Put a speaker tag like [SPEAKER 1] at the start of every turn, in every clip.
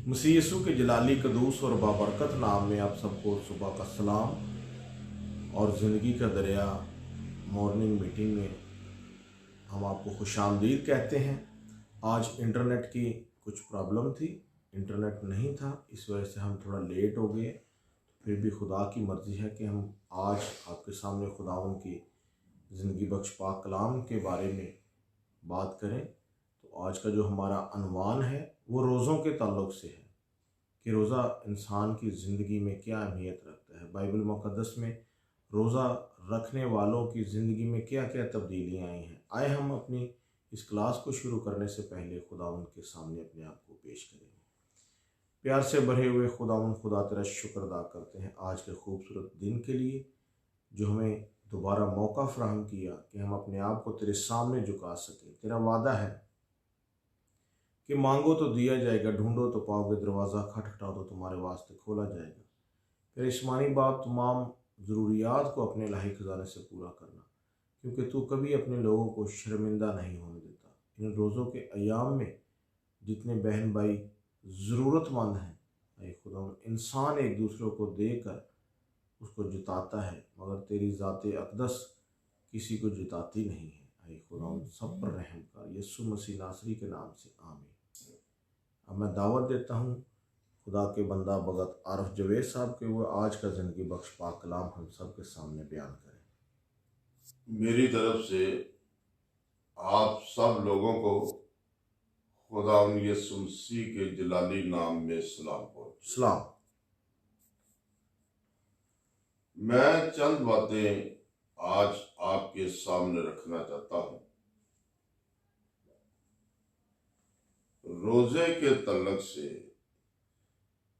[SPEAKER 1] मसीह यीशु के जलाली कदूस और बाबरकत नाम में आप सबको सुबह का सलाम। और ज़िंदगी का दरिया मॉर्निंग मीटिंग में हम आपको खुशामदीद कहते हैं। आज इंटरनेट की कुछ प्रॉब्लम थी, इंटरनेट नहीं था, इस वजह से हम थोड़ा लेट हो गए। फिर भी खुदा की मर्ज़ी है कि हम आज आपके सामने खुदावन की ज़िंदगी बख्श पाक कलाम के बारे में बात करें। तो आज का जो हमारा अनवान है वो रोज़ों के ताल्लुक़ से है कि रोज़ा इंसान की ज़िंदगी में क्या अहमियत रखता है। बाइबल मुक़द्दस में रोज़ा रखने वालों की ज़िंदगी में क्या क्या तब्दीलियाँ आई हैं। आए हम अपनी इस क्लास को शुरू करने से पहले खुदावंद के सामने अपने आप को पेश करेंगे। प्यार से भरे हुए खुदावंद, खुदा तेरा शुक्र अदा करते हैं आज के खूबसूरत दिन के लिए जो हमें दोबारा मौका फ़राहम किया कि हम अपने आप को तेरे सामने झुका सकें। तेरा वादा है कि मांगो तो दिया जाएगा, ढूंढो तो पाओगे, दरवाज़ा खटखटाओ तो तुम्हारे वास्ते खोला जाएगा। फिर इस्मानी बाप तमाम ज़रूरियात को अपने लाही खजाने से पूरा करना, क्योंकि तू कभी अपने लोगों को शर्मिंदा नहीं होने देता। इन रोज़ों के अयाम में जितने बहन भाई ज़रूरतमंद हैं, ऐ खुदा, इंसान एक दूसरे को देकर उसको जिताता है, मगर तेरी ज़ात अक़दस किसी को जिताती नहीं है। ऐ खुदा, सब पर रहम कर, यीशु मसीह नासरी के नाम से आमीन। अब मैं दावत देता हूँ खुदा के बंदा भगत आरफ जवेद साहब के, वो आज का ज़िंदगी बख्श पाक कलाम हम सब के सामने बयान करें।
[SPEAKER 2] मेरी तरफ से आप सब लोगों को खुदावंद यीशु मसीह के जलाली नाम में सलाम पहुंचे।
[SPEAKER 1] सलाम।
[SPEAKER 2] मैं चंद बातें आज आपके सामने रखना चाहता हूं। रोजे के तल्लक से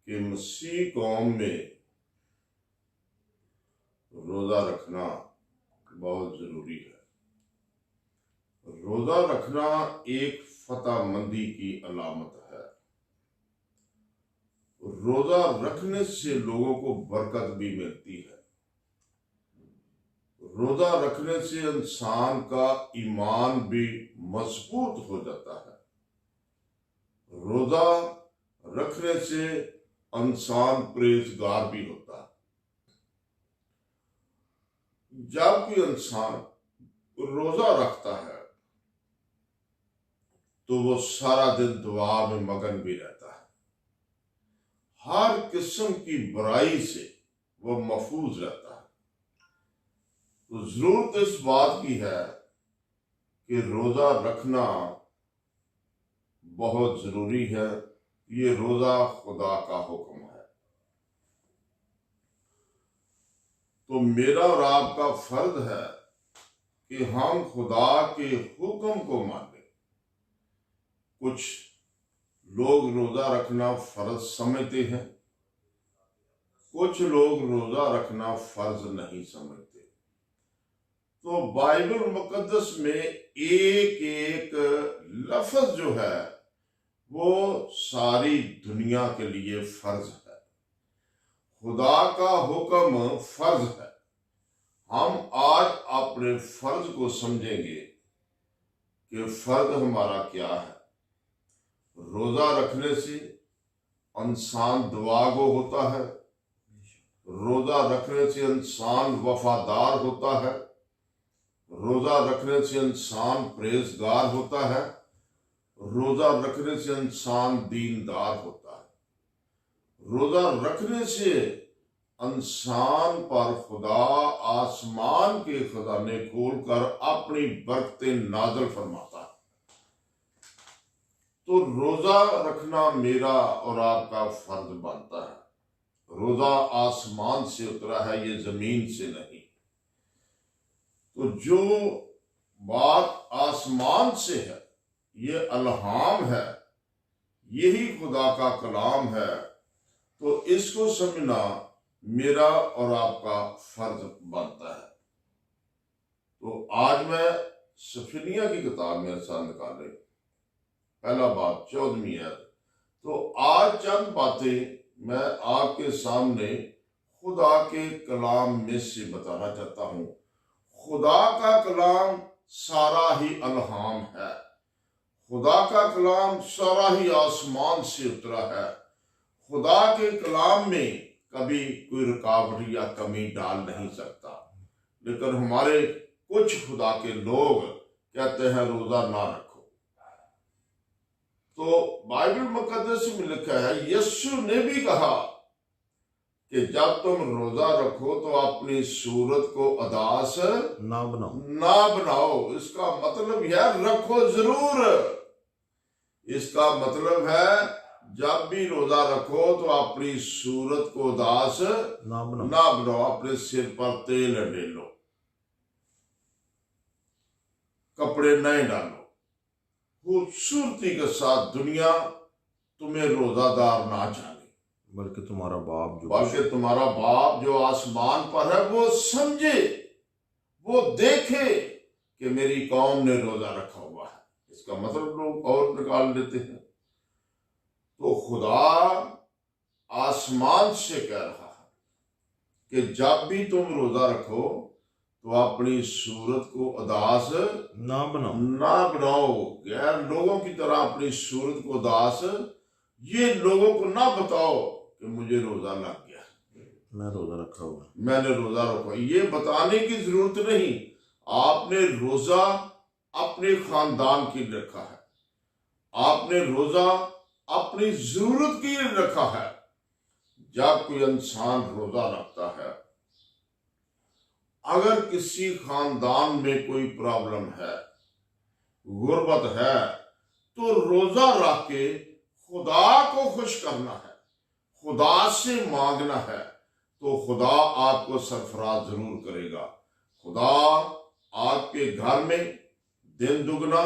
[SPEAKER 2] कि मसीह कौम में रोजा रखना बहुत जरूरी है। रोजा रखना एक फतहमंदी की अलामत है। रोजा रखने से लोगों को बरकत भी मिलती है। रोजा रखने से इंसान का ईमान भी मजबूत हो जाता है। रोजा रखने से इंसान परहेजगार भी होता है। जब कोई इंसान रोजा रखता है तो वो सारा दिन दुआ में मगन भी रहता है। हर किस्म की बुराई से वो महफूज रहता है। तो जरूरत इस बात की है कि रोजा रखना बहुत जरूरी है। ये रोजा खुदा का हुक्म है। तो मेरा और आपका फर्ज है कि हम खुदा के हुक्म को मानें। कुछ लोग रोजा रखना फर्ज समझते हैं, कुछ लोग रोजा रखना फर्ज नहीं समझते। तो बाइबल मुकद्दस में एक एक लफ्ज जो है वो सारी दुनिया के लिए फर्ज है। खुदा का हुक्म फर्ज है। हम आज अपने फर्ज को समझेंगे कि फर्ज हमारा क्या है। रोजा रखने से इंसान दुआगो होता है। रोजा रखने से इंसान वफादार होता है। रोजा रखने से इंसान परहेजगार होता है। रोजा रखने से इंसान दीनदार होता है। रोजा रखने से इंसान पर खुदा आसमान के खजाने खोलकर अपनी बरकतें नाज़िल फरमाता है। तो रोजा रखना मेरा और आपका फर्ज बनता है। रोजा आसमान से उतरा है, ये जमीन से नहीं। तो जो बात आसमान से है ये अल्हाम है, यही खुदा का कलाम है। तो इसको समझना मेरा और आपका फर्ज बनता है। तो आज मैं सफिनिया की किताब में ऐसा निकाले, पहला बाब 14वीं आयत। तो आज चंद बातें मैं आपके सामने खुदा के कलाम में से बताना चाहता हूं। खुदा का कलाम सारा ही अल्हाम है। खुदा का कलाम सारा ही आसमान से उतरा है। खुदा के कलाम में कभी कोई रुकावट या कमी डाल नहीं सकता। लेकिन हमारे कुछ खुदा के लोग कहते हैं रोजा ना रखो। तो बाइबल मुकद्दस में लिखा है, यीशु ने भी कहा कि जब तुम रोजा रखो तो अपनी सूरत को अदास
[SPEAKER 1] ना
[SPEAKER 2] बनाओ। इसका मतलब है रखो जरूर। इसका मतलब है जब भी रोजा रखो तो अपनी सूरत को उदास
[SPEAKER 1] ना
[SPEAKER 2] बनाओ। अपने सिर पर तेल ले लो, कपड़े नए डालो, खूबसूरती के साथ दुनिया तुम्हें रोजादार ना जाने,
[SPEAKER 1] बल्कि तुम्हारा
[SPEAKER 2] बाप जो आसमान पर है वो समझे, वो देखे कि मेरी कौम ने रोजा रखा हुआ है। इसका मतलब लोग और निकाल लेते हैं। तो खुदा आसमान से कह रहा है कि जब भी तुम रोजा रखो तो अपनी सूरत को उदास
[SPEAKER 1] ना
[SPEAKER 2] बनाओ। गैर लोगों की तरह अपनी सूरत को उदास ये लोगों को ना बताओ कि मुझे रोजा लग गया,
[SPEAKER 1] मैंने रोजा रखा।
[SPEAKER 2] ये बताने की जरूरत नहीं। आपने रोजा अपने खानदान के लिए रखा है, आपने रोजा अपनी जरूरत के लिए रखा है। जब कोई इंसान रोजा रखता है, अगर किसी खानदान में कोई प्रॉब्लम है, गुर्बत है, तो रोजा रख के खुदा को खुश करना है, खुदा से मांगना है, तो खुदा आपको सरफराज जरूर करेगा। खुदा आपके घर में दिन दुगना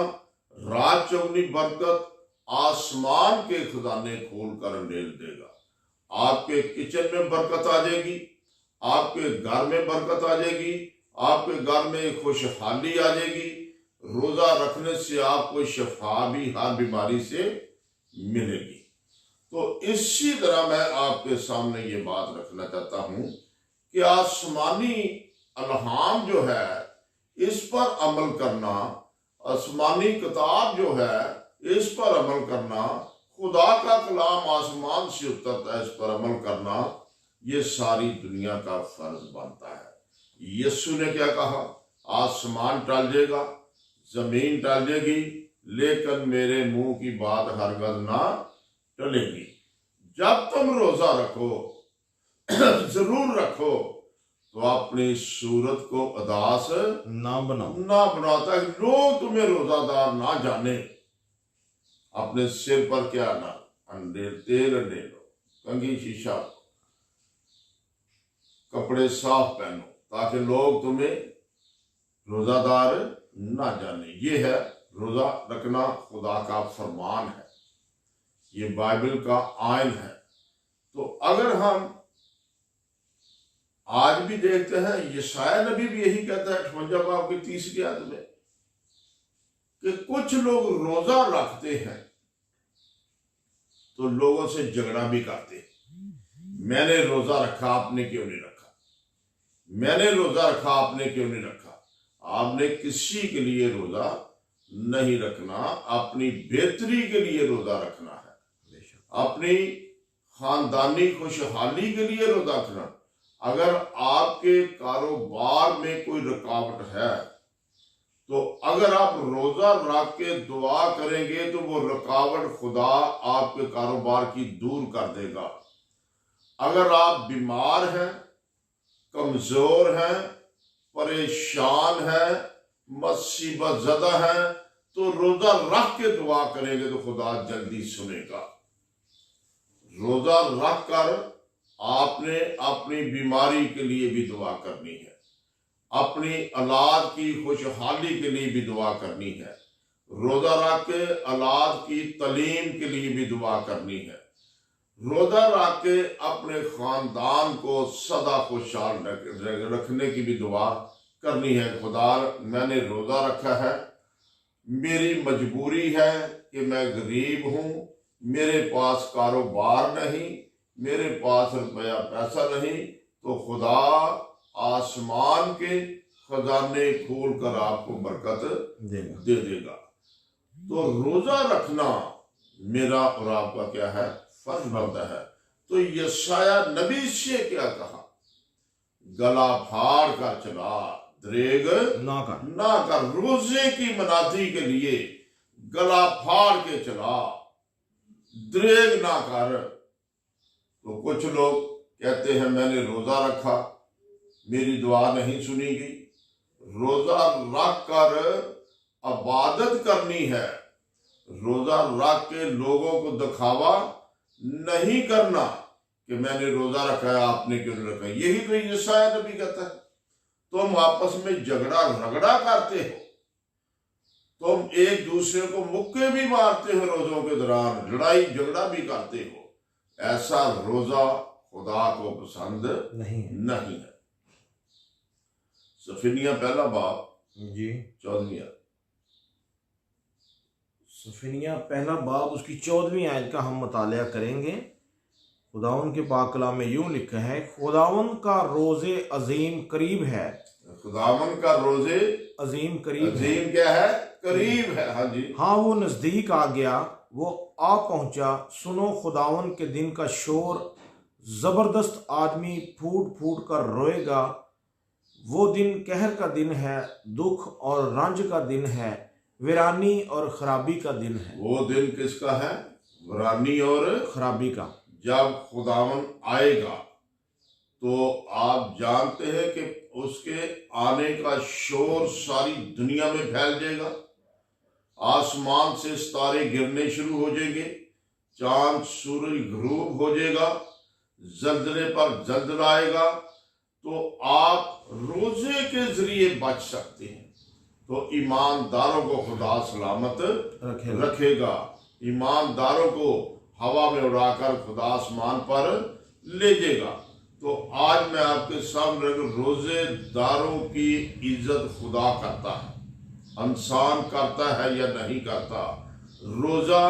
[SPEAKER 2] रात चौगुनी बरकत आसमान के खजाने खोल कर ढेल देगा। आपके किचन में बरकत आ जाएगी, आपके घर में बरकत आ जाएगी, आपके घर में खुशहाली आ जाएगी। रोजा रखने से आपको शफा भी हर बीमारी से मिलेगी। तो इसी तरह मैं आपके सामने ये बात रखना चाहता हूं कि आसमानी अलहाम जो है इस पर अमल करना, आसमानी किताब जो है इस पर अमल करना, खुदा का कलाम आसमान से उतरता है, इस पर अमल करना, ये सारी दुनिया का फर्ज बनता है। यीशु ने क्या कहा? आसमान टल जाएगा, जमीन टल जाएगी, लेकिन मेरे मुंह की बात हरगज ना टलेगी। जब तुम रोजा रखो जरूर रखो, तो अपनी सूरत को उदास
[SPEAKER 1] ना
[SPEAKER 2] बनाता है। लोग तुम्हें रोजादार ना जाने। अपने सिर पर क्या ना तेल अंडे लो, कंघी शीशा, कपड़े साफ पहनो, ताकि लोग तुम्हें रोजादार ना जाने। ये है रोजा रखना, खुदा का फरमान है, ये बाइबल का आयन है। तो अगर हम आज भी देखते हैं, यशाया नबी भी यही कहता है 58 बाब की 30 आयत में कि कुछ लोग रोजा रखते हैं तो लोगों से झगड़ा भी करते हैं। मैंने रोजा रखा, आपने क्यों नहीं रखा? मैंने रोजा रखा, आपने क्यों नहीं रखा? आपने किसी के लिए रोजा नहीं रखना, अपनी बेहतरी के लिए रोजा रखना है, अपनी खानदानी खुशहाली के लिए रोजा रखना। अगर आपके कारोबार में कोई रुकावट है, तो अगर आप रोजा रख के दुआ करेंगे तो वो रुकावट खुदा आपके कारोबार की दूर कर देगा। अगर आप बीमार हैं, कमजोर हैं, परेशान हैं, मुसीबत ज़दा हैं, तो रोजा रख के दुआ करेंगे तो खुदा जल्दी सुनेगा। रोजा रख कर आपने अपनी बीमारी के लिए भी दुआ करनी है, अपनी औलाद की खुशहाली के लिए भी दुआ करनी है, रोजा रख के औलाद की तालीम के लिए भी दुआ करनी है, रोजा रख के अपने खानदान को सदा खुशहाल रखने की भी दुआ करनी है। खुदा, मैंने रोजा रखा है, मेरी मजबूरी है कि मैं गरीब हूं, मेरे पास कारोबार नहीं, मेरे पास रुपया पैसा नहीं, तो खुदा आसमान के खजाने खोल कर आपको बरकत दे देगा। तो रोजा रखना मेरा और आपका क्या है? फर्ज बनता है। तो यशाया नबी से क्या कहा? गला फाड़ कर चला, द्रेग ना कर। रोजे की मनाती के लिए गला फाड़ के चला, द्रेग ना कर। तो कुछ लोग कहते हैं मैंने रोजा रखा, मेरी दुआ नहीं सुनी गई। रोजा रख कर इबादत करनी है, रोजा रख के लोगों को दिखावा नहीं करना कि मैंने रोजा रखा है, आपने क्यों नहीं रखा। यही तो यशाया नबी कहता है। तुम आपस में झगड़ा रगड़ा करते हो, तुम एक दूसरे को मुक्के भी मारते हो, रोजों के दौरान लड़ाई झगड़ा भी करते हो। ऐसा रोजा खुदा को पसंद नहीं है। सफिनिया पहला बाब
[SPEAKER 1] जी
[SPEAKER 2] 14वीं आयत।
[SPEAKER 1] सफिनिया पहला बाब उसकी 14वीं आयत का हम मुतालिया करेंगे। खुदावन के पाक कलाम में यूं लिखा है, खुदावन का रोजे अजीम करीब है।
[SPEAKER 2] खुदावन का रोजे
[SPEAKER 1] अजीम करीब
[SPEAKER 2] अजीम क्या है? करीब है। हाँ जी,
[SPEAKER 1] हाँ वो नजदीक आ गया, वो आ पहुंचा। सुनो खुदावन के दिन का शोर, जबरदस्त आदमी फूट फूट कर रोएगा। वो दिन कहर का दिन है, दुख और रंज का दिन है, वीरानी और खराबी का दिन है।
[SPEAKER 2] वो दिन किसका है? वीरानी और
[SPEAKER 1] खराबी का।
[SPEAKER 2] जब खुदावन आएगा तो आप जानते हैं कि उसके आने का शोर सारी दुनिया में फैल जाएगा। आसमान से सितारे गिरने शुरू हो जाएंगे, चांद सूरज गरूब हो जाएगा, जल्जले पर जल्जला आएगा। तो आप रोजे के जरिए बच सकते हैं। तो ईमानदारों को खुदा सलामत रखेगा। ईमानदारों को हवा में उड़ाकर खुदा आसमान पर ले जाएगा। तो आज मैं आपके सामने रोजेदारों की इज्जत खुदा करता है, इंसान करता है या नहीं करता। रोजा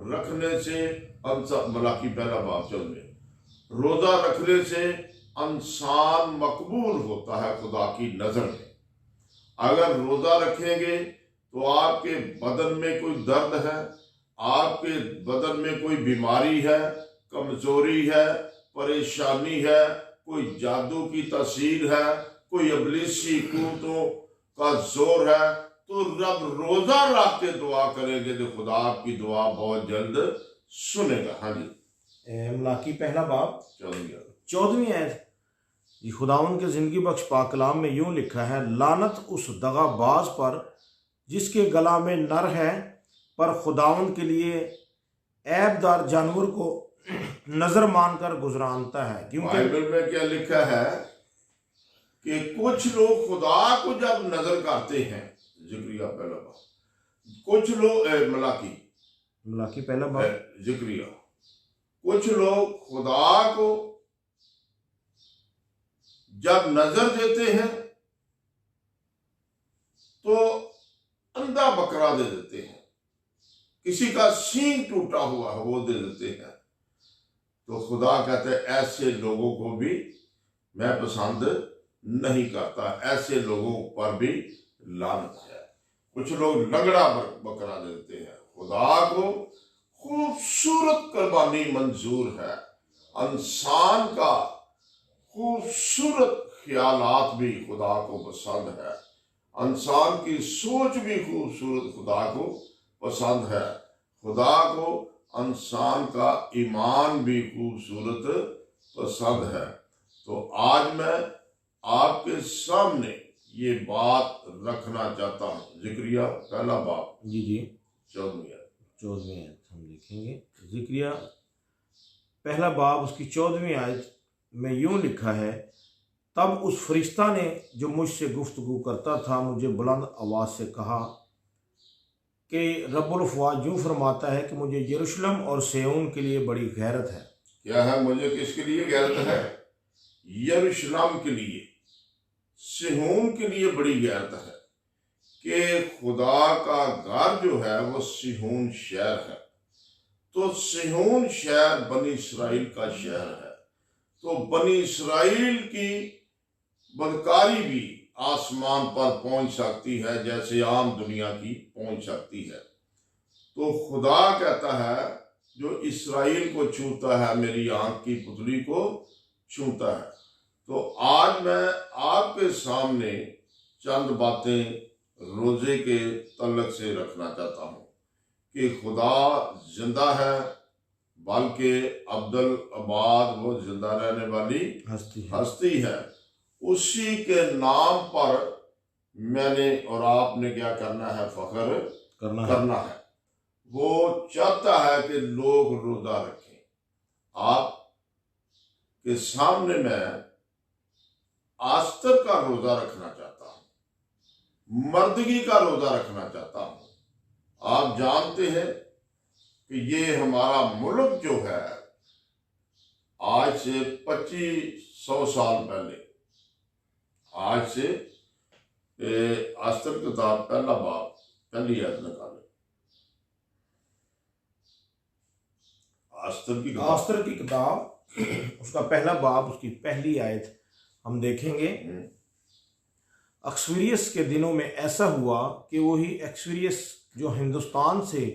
[SPEAKER 2] रखने से मलाकी पहला बाब 14, रोजा रखने से इंसान मकबूल होता है खुदा की नजर में। अगर रोजा रखेंगे तो आपके बदन में कोई दर्द है, आपके बदन में कोई बीमारी है, कमजोरी है, परेशानी है, कोई जादू की तासीर है, कोई इब्लीसी कुव्वतों का जोर है, तो रब रोजा रख के दुआ करेंगे तो खुदा आपकी दुआ बहुत जल्द सुनेगा। हाँ जी,
[SPEAKER 1] मलाकी पहला बाब
[SPEAKER 2] 14वीं
[SPEAKER 1] आयत। खुदावन के जिंदगी बख्श पाक कलाम में यूं लिखा है, लानत उस दगाबाज पर जिसके गला में नर है, पर खुदावन के लिए ऐबदार जानवर को नजर मानकर गुजरानता है। क्योंकि
[SPEAKER 2] बाइबल में क्या लिखा है कि कुछ लोग खुदा को जब नजर करते हैं, जिक्रिया पहला बाब, कुछ लोग
[SPEAKER 1] मलाकी पहला बाब
[SPEAKER 2] जिक्रिया, कुछ लोग खुदा को जब नजर देते हैं तो अंधा बकरा दे देते हैं, किसी का सींग टूटा हुआ है वो दे देते हैं। तो खुदा कहते हैं ऐसे लोगों को भी मैं पसंद नहीं करता, ऐसे लोगों पर भी लानत है। कुछ लोग लंगड़ा बकरा देते हैं। खुदा को खूबसूरत कुर्बानी मंजूर है, इंसान का खूबसूरत ख्यालात भी खुदा को पसंद है, इंसान की सोच भी खूबसूरत खुदा को पसंद है। खुदा को इंसान का ईमान भी खूबसूरत पसंद है। तो आज मैं आपके सामने ये बात रखना चाहता हूँ। जिक्रिया पहला बाब
[SPEAKER 1] जी
[SPEAKER 2] 14वीं
[SPEAKER 1] आयत हम लिखेंगे। जिक्रिया पहला बाब उसकी 14वीं आयत में यूं लिखा है, तब उस फरिश्ता ने जो मुझसे गुफ्तगू करता था मुझे बुलंद आवाज से कहा कि रब्बुल अफ़वाज यूं फरमाता है कि मुझे यरूशलेम और सिय्योन के लिए बड़ी गैरत है।
[SPEAKER 2] क्या है? मुझे किसके लिए गैरत है? यरूशलेम के लिए, सिय्योन के लिए बड़ी गैरत है कि खुदा का घर जो है वो सिय्योन शहर है। तो सिय्योन शहर बनी इस्राइल का शहर है। तो बनी इस्राइल की बदकारी भी आसमान पर पहुंच सकती है जैसे आम दुनिया की पहुंच सकती है। तो खुदा कहता है जो इसराइल को छूता है मेरी आंख की पुतली को छूता है। तो आज मैं आपके सामने चंद बातें रोजे के तल्लक से रखना चाहता हूँ कि खुदा जिंदा है, बल्कि अब्दुल अबाद वो जिंदा रहने वाली हस्ती है। उसी के नाम पर मैंने और आपने क्या करना है, फख्र करना है। वो चाहता है कि लोग रोजा रखें। आप के सामने मैं आस्तर का रोजा रखना चाहता हूं, मर्दगी का रोजा रखना चाहता हूं। आप जानते हैं कि ये हमारा मुल्क जो है आज से 2500 साल पहले, आज से आस्तर किताब पहला बाब पहली आयत निकाले।
[SPEAKER 1] आस्तर की किताब उसका पहला बाब उसकी पहली आयत हम देखेंगे। अक्सविरियस के दिनों में ऐसा हुआ कि वही अक्सविरियस जो हिंदुस्तान से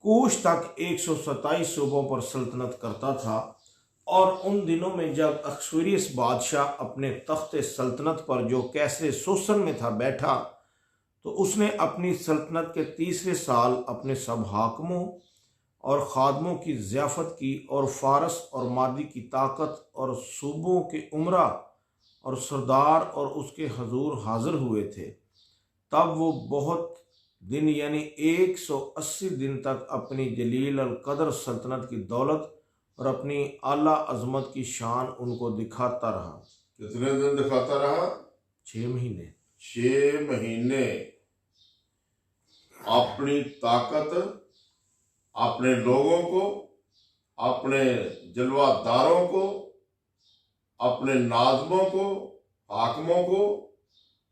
[SPEAKER 1] कूश तक 127 सूबों पर सल्तनत करता था, और उन दिनों में जब अक्सविरियस बादशाह अपने तख्त सल्तनत पर जो कैसरे सोसन में था बैठा, तो उसने अपनी सल्तनत के 3रे साल अपने सब हाकिमों और खादमों की ज़ियाफ़त की, और फारस और मादी की ताकत और सूबों के उमरा और सरदार और उसके हजूर हाजिर हुए थे। तब वो बहुत दिन यानी 180 दिन तक अपनी जलील अल कदर सल्तनत की दौलत और अपनी आला अजमत की शान उनको दिखाता रहा।
[SPEAKER 2] कितने दिन दिखाता रहा?
[SPEAKER 1] 6 महीने।
[SPEAKER 2] 6 महीने अपनी ताकत, अपने लोगों को, अपने जलवादारों को, अपने नाज़मों को, हाकिमों को।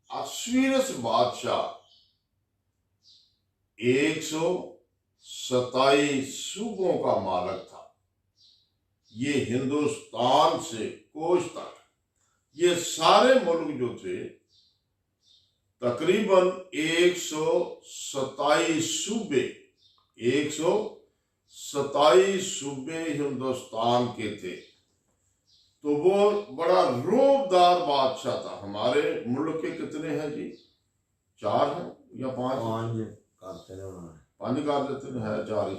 [SPEAKER 2] अक्सविरियस बादशाह 127 सूबों का मालिक था। ये हिंदुस्तान से कोश तक ये सारे मुल्क जो थे, तकरीबन 127 सूबे, 127 सूबे हिंदुस्तान के थे। तो वो बड़ा रोबदार बादशाह था। हमारे मुल्क के कितने हैं जी? 4 हैं या 5? 5 कर देते हैं, 4 ही।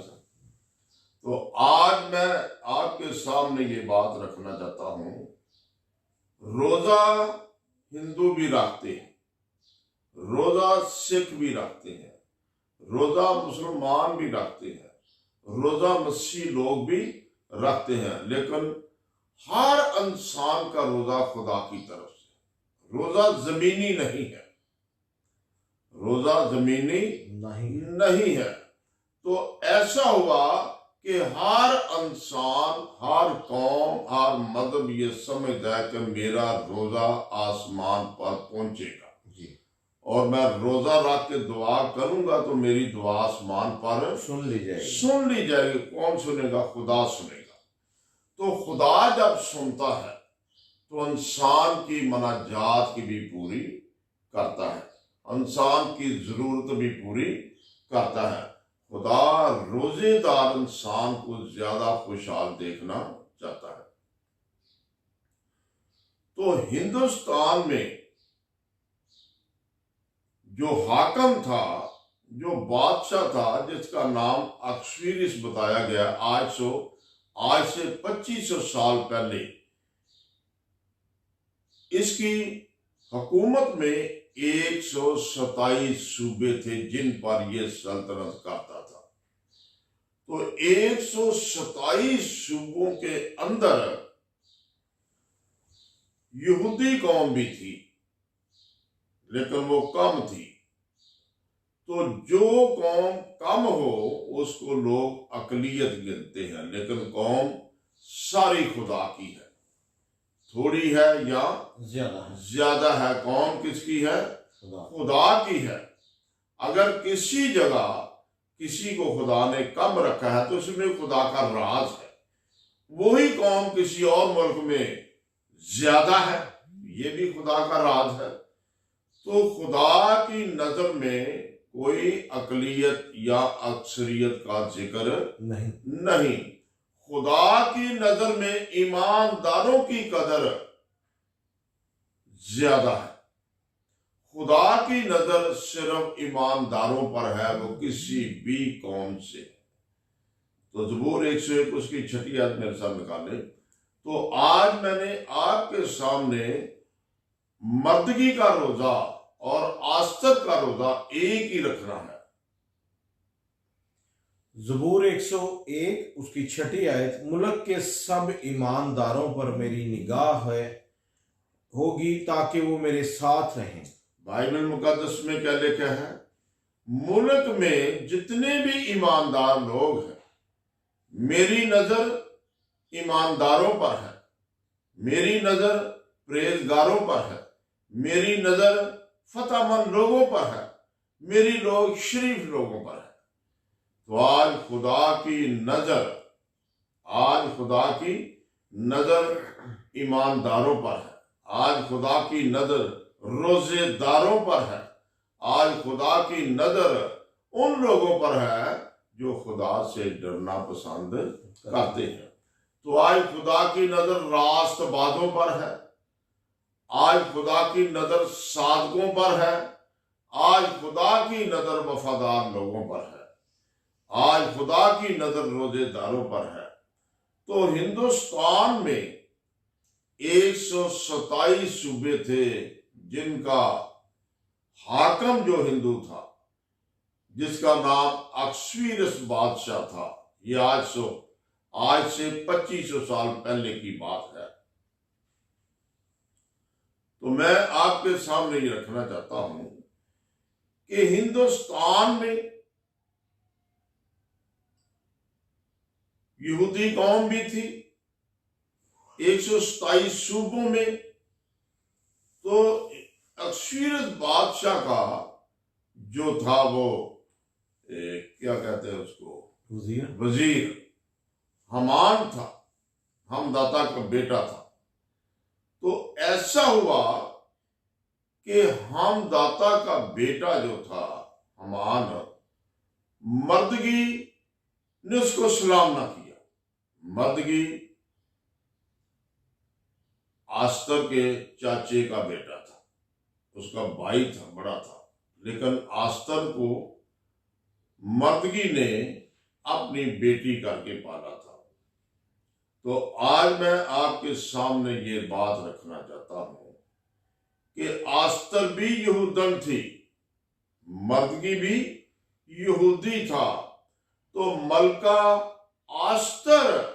[SPEAKER 2] तो आज मैं आपके सामने ये बात रखना चाहता हूं, रोजा हिंदू भी रखते हैं, रोजा सिख भी रखते हैं, रोजा मुसलमान भी रखते हैं, रोजा मसीह लोग भी रखते हैं, लेकिन हर इंसान का रोजा खुदा की तरफ से। रोजा जमीनी नहीं है, रोजा जमीनी नहीं है। तो ऐसा हुआ कि हर इंसान, हर कौम, हर मजहब ये समझता है कि मेरा रोजा आसमान पर पहुंचेगा जी, और मैं रोजा रख के दुआ करूंगा तो मेरी दुआ आसमान पर सुन ली जाएगी। कौन सुनेगा? खुदा सुनेगा। तो खुदा जब सुनता है तो इंसान की मनाजात की भी पूरी करता है, इंसान की जरूरत भी पूरी करता है। खुदा रोजेदार इंसान को ज्यादा खुशहाल देखना चाहता है। तो हिंदुस्तान में जो हाकम था, जो बादशाह था, जिसका नाम अक्सविरियस बताया गया, आज से 2500 साल पहले इसकी हुकूमत में 127 सूबे थे जिन पर यह सल्तनत करता था। तो 127 सूबों के अंदर यहूदी कौम भी थी, लेकिन वो कम थी। तो जो कौम कम हो उसको लोग अकलियत गिनते हैं, लेकिन कौम सारी खुदा की है। थोड़ी है या ज्यादा है, कौम किसकी है? खुदा की है। अगर किसी जगह किसी को खुदा ने कम रखा है तो उसमें खुदा का राज है। वही कौम किसी और मुल्क में ज्यादा है, ये भी खुदा का राज है। तो खुदा की नजर में कोई अकलियत या अक्सरियत का जिक्र
[SPEAKER 1] नहीं।
[SPEAKER 2] नहीं। खुदा की नजर में ईमानदारों की कदर ज्यादा है। खुदा की नजर सिर्फ ईमानदारों पर है, वो किसी भी कौम से। तो ज़बूर 101 उसकी 6 आयत मेरे साथ निकाले। तो आज मैंने आपके सामने मर्दगी का रोजा और आस्तर का रोजा एक ही रखना है।
[SPEAKER 1] ज़बूर 101 उसकी 6 आयत, मुल्क के सब ईमानदारों पर मेरी निगाह है होगी ताकि वो मेरे साथ रहें।
[SPEAKER 2] बाइबल मुकद्दस में क्या लिखा है? मुल्क में जितने भी ईमानदार लोग हैं, मेरी नजर ईमानदारों पर है, मेरी नजर परहेजगारों पर है, मेरी नजर फतहमंद लोगों पर है, मेरी लोग शरीफ लोगों पर है। तो आज खुदा की नजर ईमानदारों पर है। आज खुदा की नजर रोजेदारों पर है। आज खुदा की नजर उन लोगों पर है जो खुदा से डरना पसंद करते हैं। तो आज खुदा की नजर रास्तबाजों पर है। आज खुदा की नजर सादकों पर है। आज खुदा की नजर वफादार लोगों पर है। आज खुदा की नजर रोजेदारों पर है। तो हिंदुस्तान में 127 सूबे थे जिनका हाकम जो हिंदू था, जिसका नाम अक्सवीरस बादशाह था। ये आज से 2500 साल पहले की बात है। तो मैं आपके सामने ये रखना चाहता हूं कि हिंदुस्तान में यहूदी कौम भी थी 127 सूबों में। तो अक्सवीरस बादशाह का जो था वो क्या कहते हैं उसको, वजीर हमान था, हमदाता का बेटा था। तो ऐसा हुआ कि हमदाता का बेटा जो था हमान, मर्दगी ने उसको सलाम ना किया। मर्दगी आस्तर के चाचे का बेटा था, उसका भाई था, बड़ा था। लेकिन आस्तर को मर्दगी ने अपनी बेटी करके पाला था। तो आज मैं आपके सामने ये बात रखना चाहता हूं कि आस्तर भी यहूदन थी, मर्दगी भी यहूदी था। तो मलका आस्तर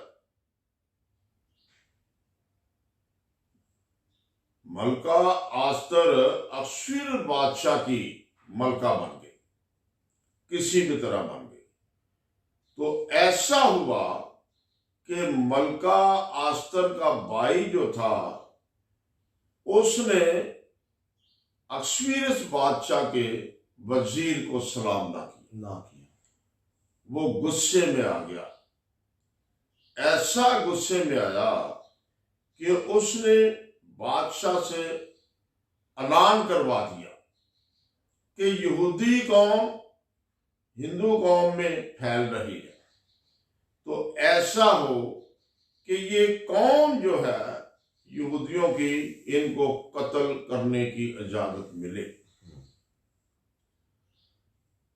[SPEAKER 2] अक्सवीरस बादशाह की मलका बन गई, किसी भी तरह बन गई। तो ऐसा हुआ कि मलका आस्तर का भाई जो था उसने अक्सवीरस बादशाह के वजीर को सलाम ना किया। वो गुस्से में आ गया। ऐसा गुस्से में आया कि उसने बादशाह से ऐलान करवा दिया कि यहूदी कौम हिंदू कौम में फैल रही है। तो ऐसा हो कि ये कौम जो है यहूदियों की, इनको कत्ल करने की इजाजत मिले।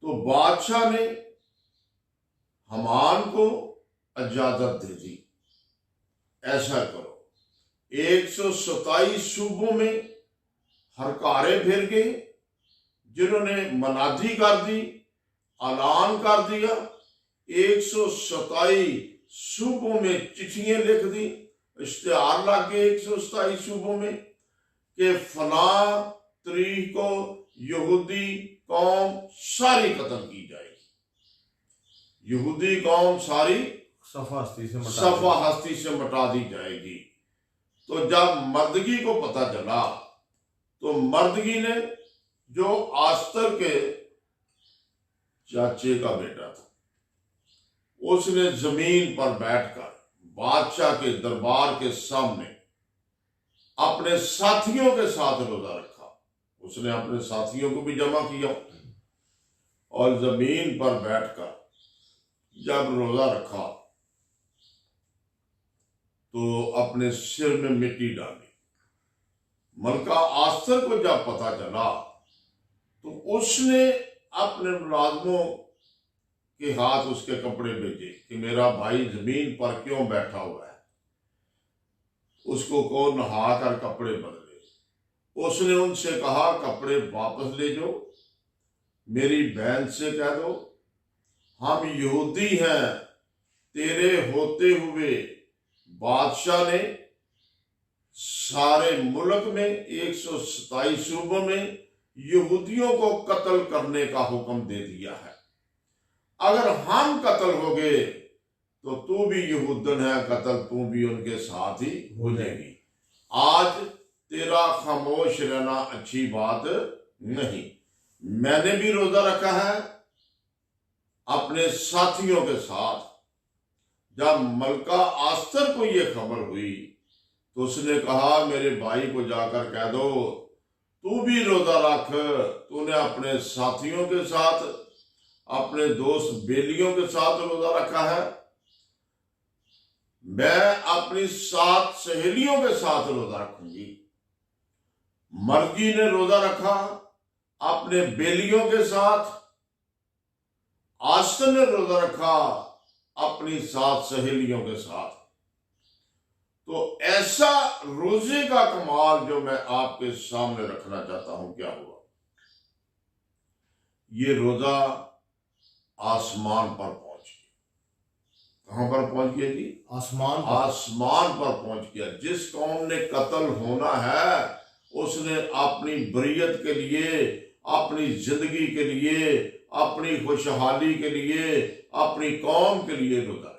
[SPEAKER 2] तो बादशाह ने हमान को इजाजत दे दी, ऐसा करो। 127 सूबों में हरकारे फिर गए, जिन्होंने मनादी कर दी, ऐलान कर दिया। 127 सूबों में चिट्ठियां लिख दी, इश्तिहार लग गए 127 सूबों में कि फला तारीख को यहूदी कौम सारी कत्ल की जाएगी। यहूदी कौम सारी
[SPEAKER 1] सफा
[SPEAKER 2] हस्ती से मिटा दी जाएगी। तो जब मर्दगी को पता चला तो मर्दगी ने, जो आस्तर के चाचे का बेटा था, उसने जमीन पर बैठकर बादशाह के दरबार के सामने अपने साथियों के साथ रोजा रखा। उसने अपने साथियों को भी जमा किया और जमीन पर बैठकर जब रोजा रखा तो अपने सिर में मिट्टी डाली। मलका आस्तर को जब पता चला तो उसने अपने मुलाजमों के हाथ उसके कपड़े भेजे कि मेरा भाई जमीन पर क्यों बैठा हुआ है, उसको को नहा कर कपड़े बदले। उसने उनसे कहा कपड़े वापस ले जाओ, मेरी बहन से कह दो हम यहूदी हैं, तेरे होते हुए बादशाह ने सारे मुल्क में 127 सूबों में यहूदियों को कत्ल करने का हुक्म दे दिया है। अगर हम कत्ल हो गए तो तू भी यहूदन है, कत्ल तू भी उनके साथ ही हो जाएगी। आज तेरा खामोश रहना अच्छी बात नहीं। मैंने भी रोजा रखा है अपने साथियों के साथ। जब मलका आस्तर को यह खबर हुई तो उसने कहा मेरे भाई को जाकर कह दो तू भी रोजा रख, तूने अपने साथियों के साथ अपने दोस्त बेलियों के साथ रोजा रखा है, मैं अपनी 7 सहेलियों के साथ रोजा रखूंगी। मर्गी ने रोजा रखा अपने बेलियों के साथ, आस्तर ने रोजा रखा अपनी 7 सहेलियों के साथ। तो ऐसा रोजे का कमाल जो मैं आपके सामने रखना चाहता हूं क्या हुआ। ये रोजा आसमान पर पहुंच गया। कहां पर पहुंच गया जी? आसमान पर पहुंच गया। जिस कौम ने कत्ल होना है उसने अपनी बरियत के लिए, अपनी जिंदगी के लिए, अपनी खुशहाली के लिए, अपनी कौम के लिए रोजा रखा।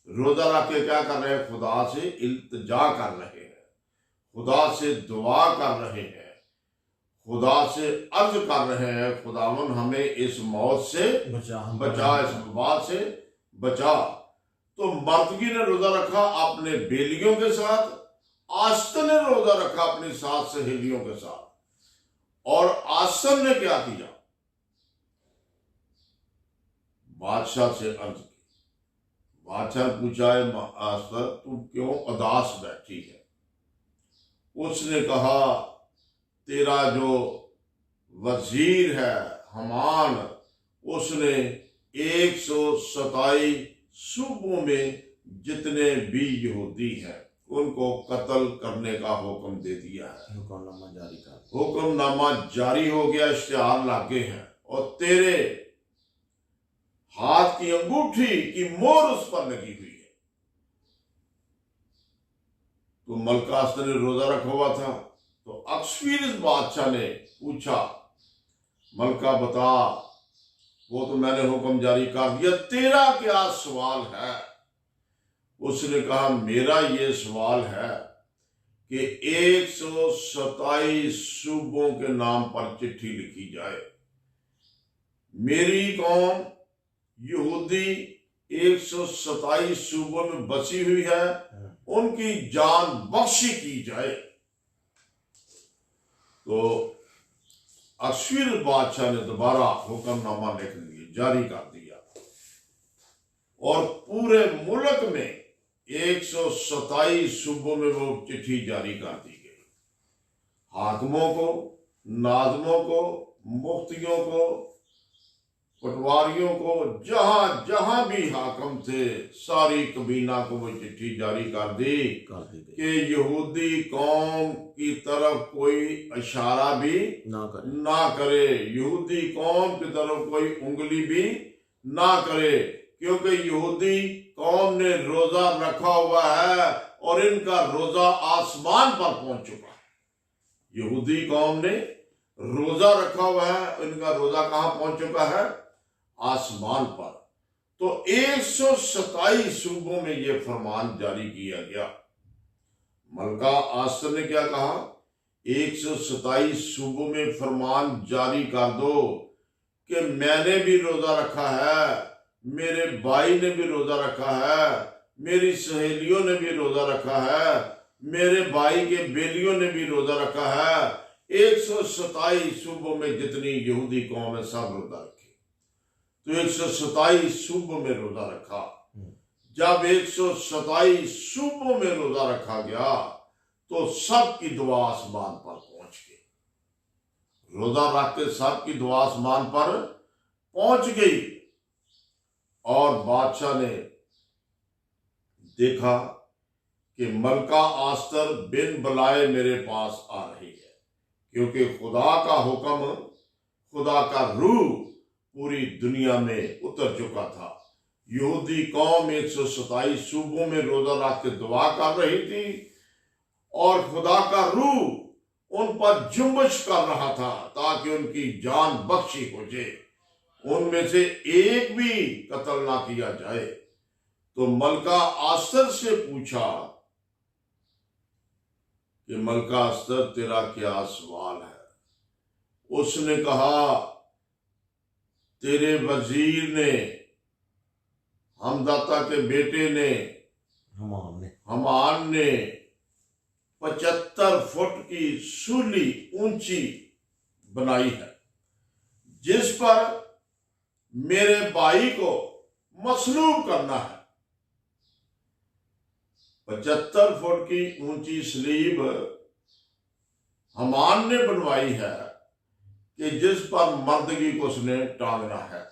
[SPEAKER 2] रोजा रख के क्या कर रहे हैं? खुदा से इल्तिजा कर रहे हैं, खुदा से दुआ कर रहे हैं, खुदा से अर्ज कर रहे हैं खुदावन हमें इस मौत से बचा, इस वबा से बचा। तो मर्दगी ने रोजा रखा अपने बेलियों के साथ, आस्तर ने रोजा रखा अपनी 7 सहेलियों के साथ। और आस्तर ने क्या किया? बादशाह से अर्ज की। बादशाह पूछा है आस्तर तू क्यों उदास बैठी है? उसने कहा तेरा जो वजीर है हमान, उसने 127 सूबों में जितने भी यहूदी हैं उनको कत्ल करने का हुक्म दे दिया है। हुक्मनामा जारी हो गया, इश्तिहार लागे हैं और तेरे हाथ की अंगूठी की मोहर उस पर लगी हुई है। तो मलका आस्तर ने रोजा रखा हुआ था। तो अक्सफीरिस बादशाह ने पूछा मलका बता, वो तो मैंने हुक्म जारी कर दिया, तेरा क्या सवाल है? उसने कहा मेरा ये सवाल है कि 127 सूबों के नाम पर चिट्ठी लिखी जाए। मेरी कौम यहूदी 127 सूबों में बसी हुई है, उनकी जान बख्शी की जाए। तो अश्वीर बादशाह ने दोबारा हुक्मनामा लिख दिया, जारी कर दिया और पूरे मुल्क में 127 सूबों में वो चिट्ठी जारी कर दी गई। हाकिमों को, नाज़मों को, मुफ्तियों को, पटवारियों को, जहां जहां भी हाकिम थे सारी कबीना को वो चिट्ठी जारी कर दी कि यहूदी कौम की तरफ कोई इशारा भी ना करे, यहूदी कौम की तरफ कोई उंगली भी ना करे, क्योंकि यहूदी कौम ने रोजा रखा हुआ है और इनका रोजा आसमान पर पहुंच चुका है। यहूदी कौम ने रोजा रखा हुआ है, इनका रोजा कहां पहुंच चुका है? आसमान पर। तो 127 सूबों में यह फरमान जारी किया गया। मलका आस्तर ने क्या कहा? 127 सूबों में फरमान जारी कर दो कि मैंने भी रोजा रखा है, मेरे भाई ने भी रोजा रखा है, मेरी सहेलियों ने भी रोजा रखा है, मेरे भाई के बेलियों ने भी रोजा रखा है। 127 सूबों में जितनी यहूदी कौम है सब रोजा रखे। तो 127 सुबह में रोजा रखा। जब 127 सुबह में रोजा रखा गया तो सबकी दुआ आसमान पर पहुंच गई। रोजा रख के सबकी दुआ आसमान पर पहुंच गई और बादशाह ने देखा कि मलका आस्तर बिन बुलाए मेरे पास आ रही है, क्योंकि खुदा का हुक्म, खुदा का रूह पूरी दुनिया में उतर चुका था। यहूदी कौम 127 सूबों में रोजा रख के दुआ कर रही थी और खुदा का रूह उन पर जुम्बश कर रहा था ताकि उनकी जान बख्शी हो जाए, उनमें से एक भी कत्ल ना किया जाए। तो मलका आस्तर से पूछा कि मलका आस्तर तेरा क्या सवाल है? उसने कहा तेरे वजीर ने, हमदाता के बेटे ने, हमान ने 75 फुट की सूली ऊंची बनाई है, जिस पर मेरे भाई को मसलूब करना है। 75 फुट की ऊंची सलीब हमान ने बनवाई है कि जिस पर मर्दगी को उसने टांगना है।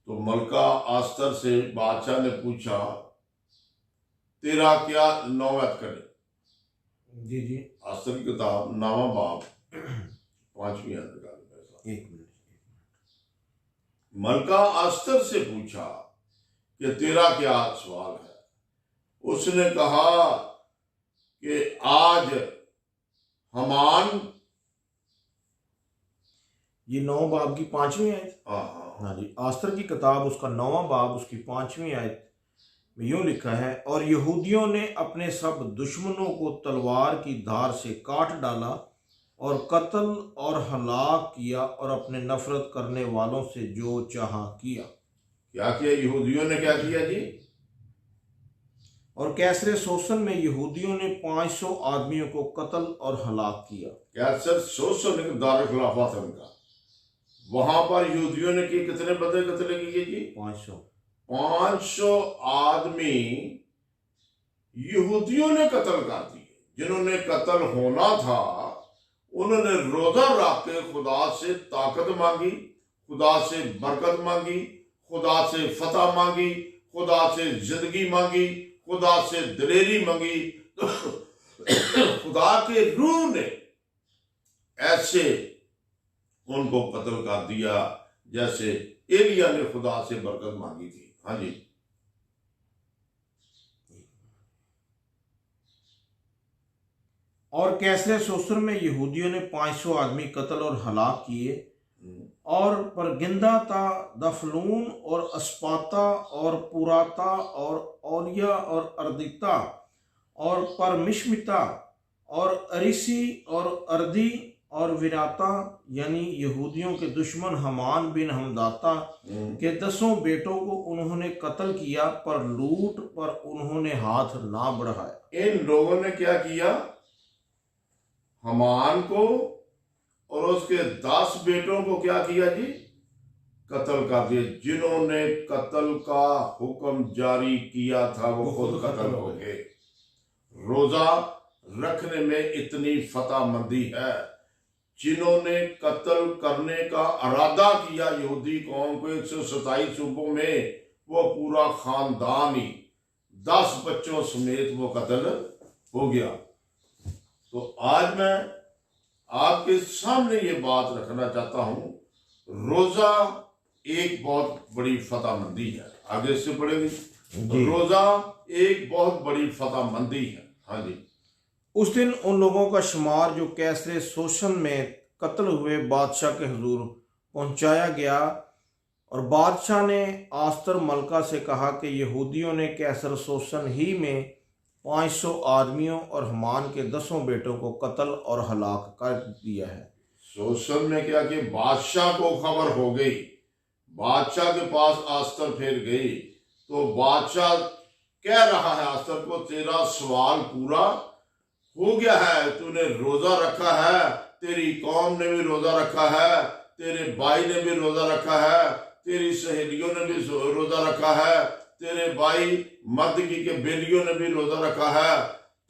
[SPEAKER 2] तो मलका आस्तर से बादशाह ने पूछा तेरा क्या नौबत करे?
[SPEAKER 1] जी जी।
[SPEAKER 2] आस्तर की किताब 9वां बाब 5वीं आयत।
[SPEAKER 1] एक मिनट।
[SPEAKER 2] मलका आस्तर से पूछा कि तेरा क्या सवाल है? उसने कहा कि आज हमान,
[SPEAKER 1] ये 9 बाब की 5वीं आयत। हाँ जी। आस्तर की किताब उसका 9वां बाब उसकी 5वीं आयत में यूं लिखा है, और यहूदियों ने अपने सब दुश्मनों को तलवार की धार से काट डाला और कत्ल और हलाक किया और अपने नफरत करने वालों से जो चाहा किया।
[SPEAKER 2] क्या किया यहूदियों ने? क्या किया जी?
[SPEAKER 1] और कैसरे सोसन में यहूदियों ने 500 आदमियों को कत्ल और हलाक किया।
[SPEAKER 2] कैसर सोसन दारुल खिलाफा था उनका, वहां पर यहूदियों ने किए कितने बंदे कत्ल किए जी? 500 आदमी यहूदियों ने कत्ल कर दिए। जिन्होंने कत्ल होना था उन्होंने रोजा रख के खुदा से ताकत मांगी, खुदा से बरकत मांगी, खुदा से फतह मांगी, खुदा से जिंदगी मांगी, खुदा से दिलेरी मांगी। तो खुदा के रूह ने ऐसे उनको कत्ल कर दिया जैसे एलिया ने खुदा से बरकत मांगी थी। हाँ जी।
[SPEAKER 1] और कैसरे सोसन में यहूदियों ने 500 आदमी कत्ल और हलाक किए, और परगिंदा ता, दफलून और अस्पाता और पुराता और औलिया और अर्दिता और परमिश्मिता और अरिसी और अर्दी और विराता, यानी यहूदियों के दुश्मन हमान बिन हमदाता के 10 बेटों को उन्होंने कत्ल किया, पर लूट पर उन्होंने हाथ ना बढ़ाया।
[SPEAKER 2] इन लोगों ने क्या किया? हमान को और उसके 10 बेटों को क्या किया जी? कत्ल कर दिया। जिन्होंने कत्ल का हुक्म जारी किया था वो खुद कत्ल हो गए। रोजा रखने में इतनी फतहमंदी है। जिन्होंने कत्ल करने का इरादा किया यहूदी कौम को 127 सूबों में, वो पूरा खानदान ही 10 बच्चों समेत वो कत्ल हो गया। तो आज मैं आपके सामने ये बात रखना चाहता हूं, रोजा एक बहुत बड़ी फतहमंदी है। आगे से पढ़ेंगे। रोजा एक बहुत बड़ी फतहमंदी है। हाँ जी।
[SPEAKER 1] उस दिन उन लोगों का शुमार जो कैसरे सोसन में कत्ल हुए बादशाह के हुजूर पहुंचाया गया, और बादशाह ने आस्तर मलका से कहा कि यहूदियों ने कैसर सोसन ही में 500 आदमियों और हमान के 10 बेटों को कत्ल और हलाक कर दिया है।
[SPEAKER 2] सोसन ने क्या कि बादशाह को खबर हो गई, बादशाह के पास आस्तर फिर गई, तो बादशाह कह रहा है आस्तर को तेरा सवाल पूरा हो गया है, तूने रोजा रखा है, तेरी कौम ने भी रोजा रखा है, तेरे भाई ने भी रोजा रखा है, तेरी सहेलियों ने भी रोजा रखा है, तेरे भाई मर्दगी के बेलियों ने भी रोजा रखा है,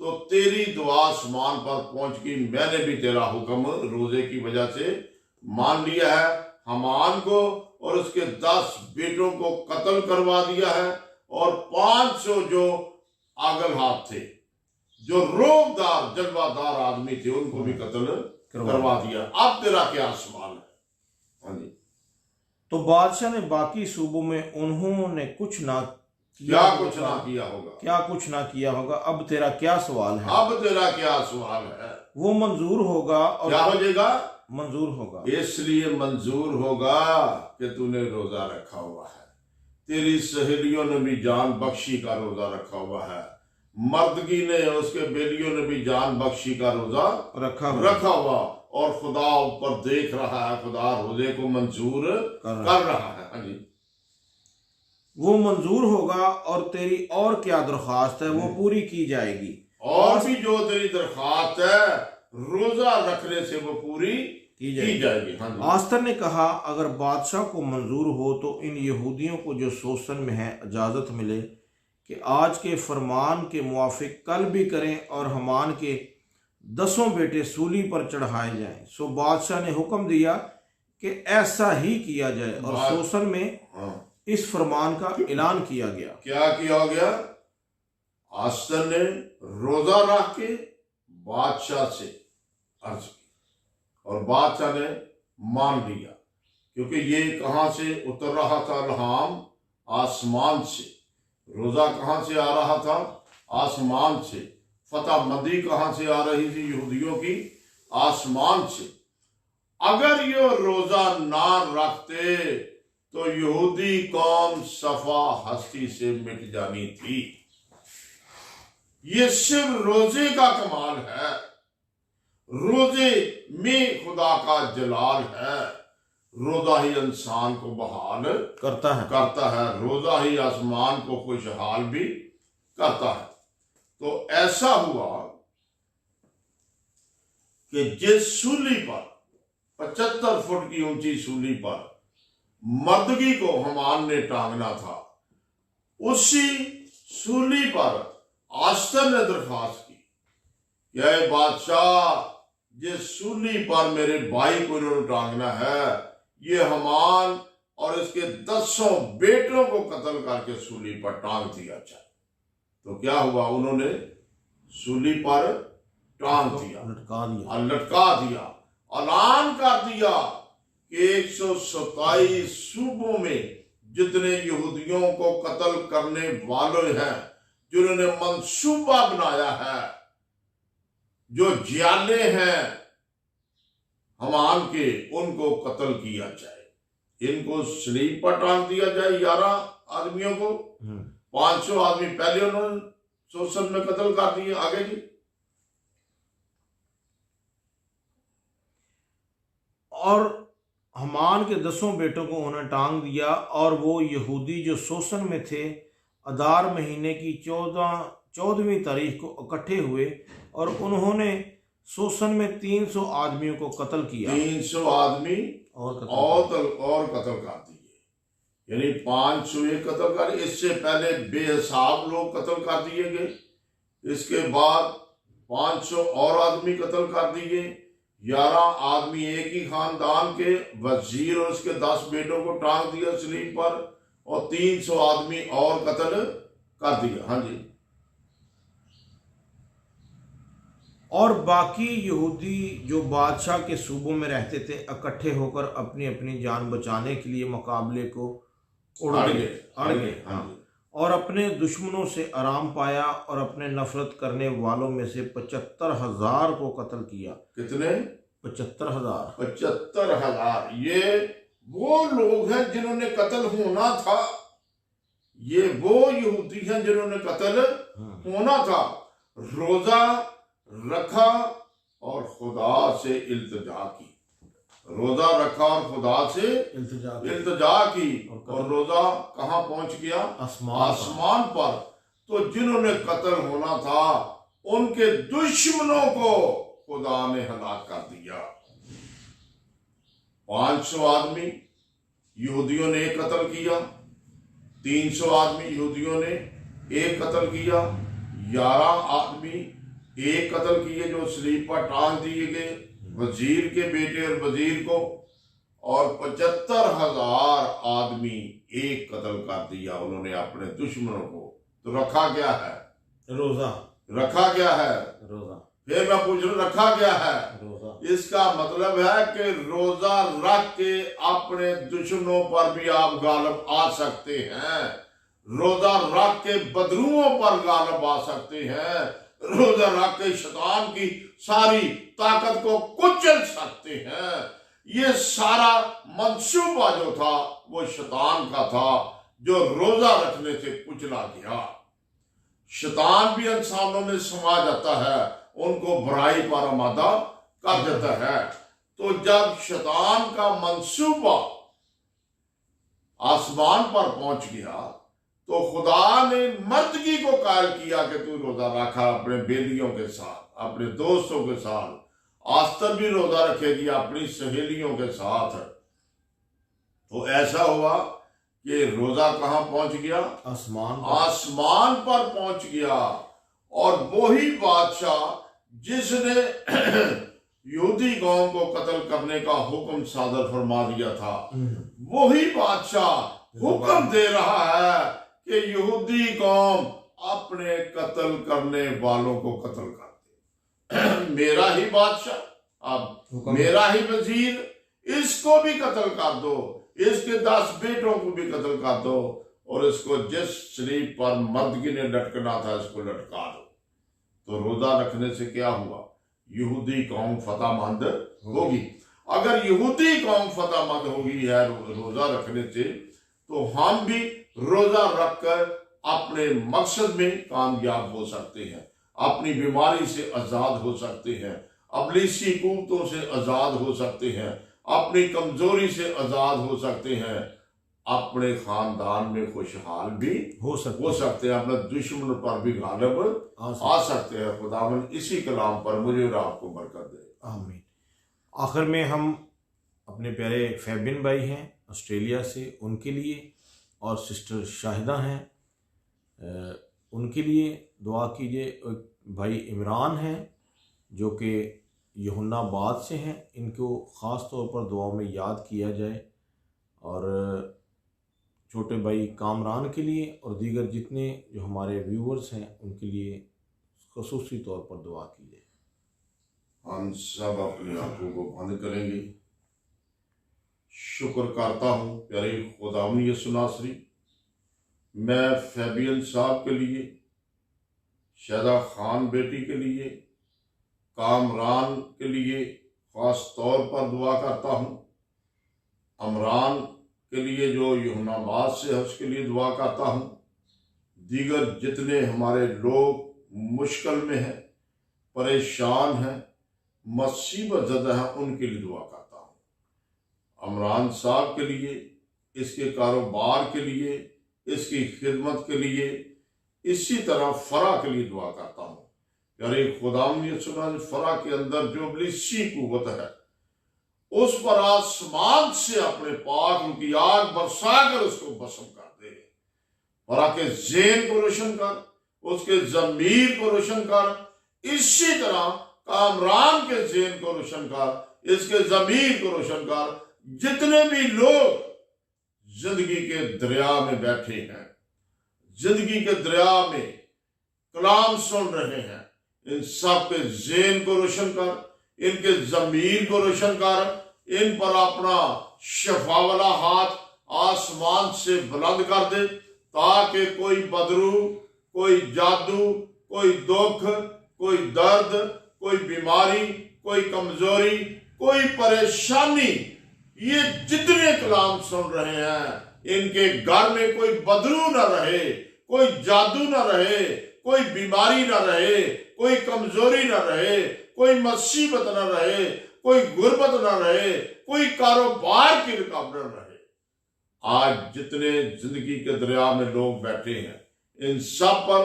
[SPEAKER 2] तो तेरी दुआ आसमान पर पहुंच गई, मैंने भी तेरा हुक्म रोजे की वजह से मान लिया है। हमान को और उसके 10 बेटों को कत्ल करवा दिया है, और 500 जो आगल हाथ थे, जो रोबदार जलवादार आदमी थे, उनको भी कत्ल करवा दिया। अब तेरा क्या सवाल है? हाँ जी।
[SPEAKER 1] तो बादशाह ने बाकी सूबों में उन्होंने कुछ ना किया,
[SPEAKER 2] क्या कुछ ना किया होगा?
[SPEAKER 1] क्या कुछ ना किया होगा? अब तेरा क्या सवाल है?
[SPEAKER 2] अब तेरा क्या सवाल है?
[SPEAKER 1] वो मंजूर होगा। और
[SPEAKER 2] क्या हो जाएगा?
[SPEAKER 1] मंजूर होगा।
[SPEAKER 2] इसलिए मंजूर होगा कि तूने रोजा रखा हुआ है, तेरी सहेलियों ने भी जान बख्शी का रोजा रखा हुआ है, मर्दगी ने उसके बेलियों ने भी जान बख्शी का रोजा रखा हुआ, और खुदा ऊपर देख रहा है, खुदा रोजे को मंजूर कर रहा है। हाँ जी।
[SPEAKER 1] वो मंजूर होगा, और तेरी और क्या दरख्वास्त है वो पूरी की जाएगी।
[SPEAKER 2] और भी जो तेरी दरख्वास्त है रोजा रखने से वो पूरी की जाएगी। हाँ जी।
[SPEAKER 1] आस्तर ने कहा, अगर बादशाह को मंजूर हो तो इन यहूदियों को जो सोसन में है इजाज़त मिले कि आज के फरमान के मुआफिक कल भी करें, और हमान के 10 बेटे सूली पर चढ़ाए जाएं। सो बादशाह ने हुक्म दिया कि ऐसा ही किया जाए, और सोसन में इस फरमान का ऐलान किया गया।
[SPEAKER 2] क्या किया गया? आस्तर ने रोजा रख के बादशाह से अर्ज की, और बादशाह ने मान लिया, क्योंकि ये कहां से उतर रहा था? इल्हाम आसमान से। रोजा कहां से आ रहा था? आसमान से। फतह मंदी कहां से आ रही थी यहूदियों की? आसमान से। अगर ये रोजा ना रखते तो यहूदी कौम सफा हस्ती से मिट जानी थी। ये सिर्फ रोजे का कमाल है, रोजे में खुदा का जलाल है। रोजा ही इंसान को बहाल करता है, रोजा ही आसमान को खुशहाल भी करता है। तो ऐसा हुआ कि जिस सूली पर 75 फुट की ऊंची सूली पर मर्दगी को हमान ने टांगना था, उसी सूली पर आस्तर ने दरख्वास्त की, यह बादशाह जिस सूली पर मेरे भाई को इन्होंने टांगना है, ये हमान और इसके 10 बेटों को कत्ल करके सूली पर टांग दिया जाए। तो क्या हुआ? उन्होंने सूली पर टांग दिया, लटका दिया, ऐलान कर दिया कि 127 सूबों में जितने यहूदियों को कत्ल करने वाले हैं, जिन्होंने मंसूबा बनाया है, जो जियाले हैं हमान के, उनको कत्ल किया जाए। इनको सलीब पर टांग दिया जाए 11 आदमियों को। 500 आदमी पहले उन्होंने सोसन में कत्ल कर दिए। आगे जी।
[SPEAKER 1] और हमान के 10 बेटों को उन्हें टांग दिया, और वो यहूदी जो सोसन में थे अदार महीने की 14वीं तारीख को इकट्ठे हुए, और उन्होंने सोसन में 300 आदमियों को कत्ल किया।
[SPEAKER 2] 300 आदमी और कत्ल कर दिए, यानी 500 ये कत्ल कर। इससे पहले बेहिसाब लोग कत्ल कर दिए गए, इसके बाद 500 और आदमी कत्ल कर दिए। 11 आदमी एक ही खानदान के वजीर और उसके 10 बेटों को टांग दिया सलीब पर, और 300 आदमी और कत्ल कर दिया। हाँ जी।
[SPEAKER 1] और बाकी यहूदी जो बादशाह के सूबों में रहते थे इकट्ठे होकर अपनी अपनी जान बचाने के लिए मुकाबले को अड़ गए। हाँ। और अपने दुश्मनों से आराम पाया, और अपने नफरत करने वालों में से 75,000 को कत्ल किया।
[SPEAKER 2] कितने?
[SPEAKER 1] 75,000।
[SPEAKER 2] 75,000। ये वो लोग हैं जिन्होंने कत्ल होना था, ये वो यहूदी हैं जिन्होंने कत्ल होना था। रोजा रखा और खुदा से इल्तिजा की, रोजा रखा और खुदा से इल्तिजा की, और रोजा कहां पहुंच गया? आसमान पर। तो जिन्होंने कत्ल होना था उनके दुश्मनों को खुदा ने हलाक कर दिया। 500 आदमी यहूदियों ने एक कत्ल किया, 300 आदमी यहूदियों ने एक कत्ल किया, 11 आदमी एक कत्ल किए जो सलीब पर टांग दिए गए, वजीर के बेटे और वजीर को, और 75,000 आदमी एक कत्ल कर दिया उन्होंने अपने दुश्मनों को। तो रखा क्या है?
[SPEAKER 1] रोजा।
[SPEAKER 2] रखा क्या है?
[SPEAKER 1] रोजा।
[SPEAKER 2] फिर मैं पूछ रहा हूं, रखा क्या है?
[SPEAKER 1] रोजा।
[SPEAKER 2] इसका मतलब है कि रोजा रख के अपने दुश्मनों पर भी आप गालिब आ सकते हैं, रोजा रख के बदरुओं पर गालिब आ सकते हैं, रोजा रख के शैतान की सारी ताकत को कुचल सकते हैं। ये सारा मंसूबा जो था वो शैतान का था, जो रोजा रखने से कुचला गया। शैतान भी इंसानों में समा जाता है, उनको बुराई पर आमादा कर देता है। तो जब शैतान का मंसूबा आसमान पर पहुंच गया तो खुदा ने मर्दगी को कायल किया कि तू रोजा रखा अपने बेलियों के साथ, अपने दोस्तों के साथ। आस्तर भी रोजा रखेगी अपनी सहेलियों के साथ। तो ऐसा हुआ कि रोजा कहां पहुंच गया? आसमान पर पहुंच गया। और वही बादशाह जिसने यहूदी कौम को कत्ल करने का हुक्म सादर फरमा दिया था, वही बादशाह हुक्म दे रहा है कि यहूदी कौम अपने कत्ल करने वालों को कत्ल कर दे। मेरा ही बादशाह, अब मेरा ही वजीर, इसको भी कत्ल कर दो, इसके 10 बेटों को भी कत्ल कर दो, और इसको जिस सलीब पर मर्दगी ने लटकना था इसको लटका दो। तो रोजा रखने से क्या हुआ? यहूदी कौम फतहमंद होगी। अगर यहूदी कौम फतहमंद होगी है रोजा रखने से, तो हम भी रोजा रखकर अपने मकसद में कामयाब हो सकते हैं, अपनी बीमारी से आजाद हो सकते हैं, अबलीसी कुव्वतों से आजाद हो सकते हैं, अपनी कमजोरी से आजाद हो सकते हैं, अपने खानदान में खुशहाल भी हो सकते हैं, अपने दुश्मन पर भी गालिब आ सकते हैं। खुदावंद इसी कलाम पर मुझे और आपको बरकत दे,
[SPEAKER 1] आमीन। आखिर में हम अपने प्यारे फैबिन भाई हैं ऑस्ट्रेलिया से, उनके लिए, और सिस्टर शाहिदा हैं, उनके लिए दुआ कीजिए। एक भाई इमरान हैं जो कि यूहन्नाबाद से हैं, इनको ख़ास तौर पर दुआ में याद किया जाए। और छोटे भाई कामरान के लिए और दीगर जितने जो हमारे व्यूवर्स हैं उनके लिए ख़ुसूसी तौर पर दुआ कीजिए।
[SPEAKER 2] हम सब अपनी आंखों को बंद करेंगे। शुक्र करता हूँ प्यारे खुदावंद यीशु नासरी, मैं फैबियन साहब के लिए, शाहिदा खान बेटी के लिए, कामरान के लिए ख़ास तौर पर दुआ करता हूँ। अमरान के लिए जो यूहन्नाबाद से है उसके लिए दुआ करता हूँ। दीगर जितने हमारे लोग मुश्किल में हैं, परेशान हैं, मुसीबत ज़दा हैं, उनके लिए दुआ करता हूँ। अमरान साहब के लिए, इसके कारोबार के लिए, इसकी खिदमत के लिए, इसी तरह फरा के लिए दुआ करता हूँ। यानी खुदावंद यीशु नासरी, फरा के अंदर जो इबलीसी कुव्वत है उस पर आसमान से अपने पाक की आग बरसाकर उसको भस्म कर दे। फरा के ज़हन को रोशन कर, उसके ज़मीर को रोशन कर। इसी तरह कामरान के ज़हन को रोशन कर, इसके ज़मीर को रोशन कर। जितने भी लोग जिंदगी के दरिया में बैठे हैं, जिंदगी के दरिया में कलाम सुन रहे हैं, इन सब के ज़हन को रोशन कर, इनके ज़मीर को रोशन कर। इन पर अपना शफा वाला हाथ आसमान से बुलंद कर दे, ताकि कोई बदरू, कोई जादू, कोई दुख, कोई दर्द, कोई बीमारी, कोई कमजोरी, कोई परेशानी, ये जितने कलाम सुन रहे हैं इनके घर में कोई बदरू ना रहे, कोई जादू ना रहे, कोई बीमारी ना रहे, कोई कमजोरी ना रहे, कोई मुसीबत ना रहे, कोई गुर्बत ना रहे, कोई कारोबार की रुकावट ना रहे। आज जितने जिंदगी के दरिया में लोग बैठे हैं, इन सब पर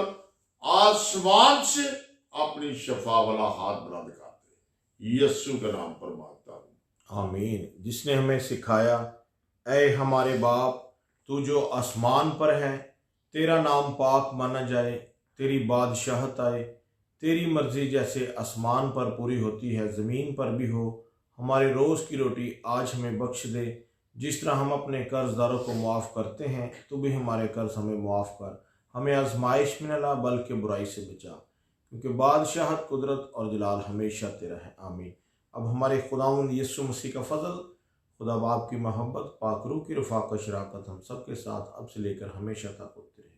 [SPEAKER 2] आसमान से अपनी शफा वाला हाथ बुलंद कर दे। यीशु के नाम पर मांगता हूं,
[SPEAKER 1] आमीन। जिसने हमें सिखाया, ऐ हमारे बाप, तू जो आसमान पर है, तेरा नाम पाक माना जाए, तेरी बादशाहत आए, तेरी मर्जी जैसे आसमान पर पूरी होती है ज़मीन पर भी हो। हमारे रोज़ की रोटी आज हमें बख्श दे, जिस तरह हम अपने कर्जदारों को मुआफ़ करते हैं, तू भी हमारे कर्ज हमें मुआफ़ कर। हमें आजमाइश में न ला, बल्कि बुराई से बचा, क्योंकि बादशाहत, कुदरत और जलाल हमेशा तेरा है। आमीन। अब हमारे खुदावंद यीशु मसीह का फजल, खुदा बाप की मोहब्बत, पाक रूह की रफ़ाक़त, शराकत हम सब के साथ अब से लेकर हमेशा तक होती रहे।